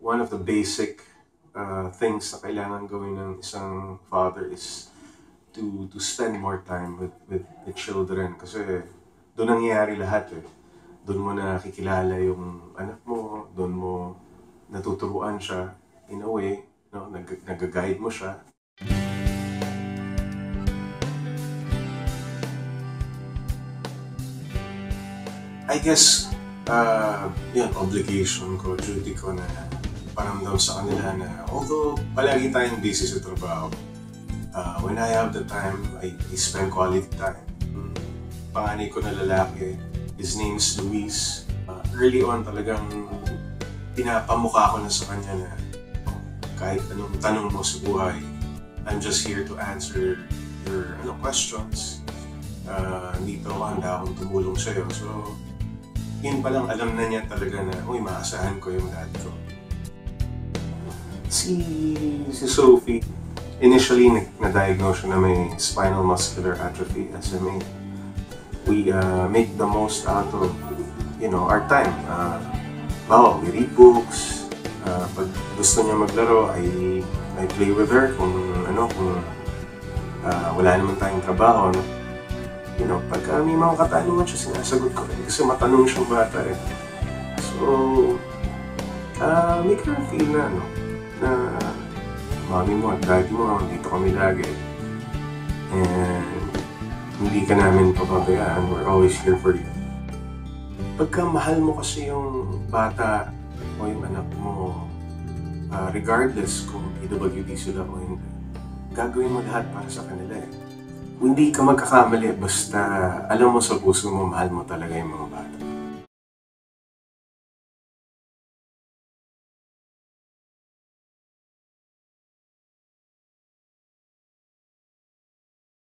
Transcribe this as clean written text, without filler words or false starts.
one of the basic things na kailangan gawin ng isang father is to spend more time with the children. Kasi doon nangyayari lahat eh. Doon mo nakikilala yung anak mo, doon mo natuturuan siya in a way, no? Nag-guide mo siya. I guess, yun, obligation ko, duty ko na paramdam sa kanila na although palagi tayong busy sa trabaho, when I have the time, I spend quality time. Panganay ko na lalaki, his name's Luis. Early on talagang pinapamukha ko na sa kanya na kahit anong tanong mo sa buhay, I'm just here to answer your questions. Dito ako, handa akong tumulong sa'yo. So, yun palang alam na niya talaga na, uy, maasahan ko yung dad ko. Si Sophie, initially na-diagnose siya na may spinal muscular atrophy, SMA. We make the most out of, our time. We read books. Pag gusto niya maglaro, I play with her kung wala naman tayong trabaho. Pagka may mga katanungan siya, sinasagot ko rin kasi matanong siyang bata eh. So, make her feel na, na mami mo at daddy mo, dito kami lagi. And hindi ka namin papabayaan, we're always here for you. Pagka mahal mo kasi yung bata o yung anak mo, regardless kung PWD sila o hindi, gagawin mo lahat para sa kanila eh. Hindi ka magkakamali basta alam mo sa puso mo, mahal mo talaga yung mga bata.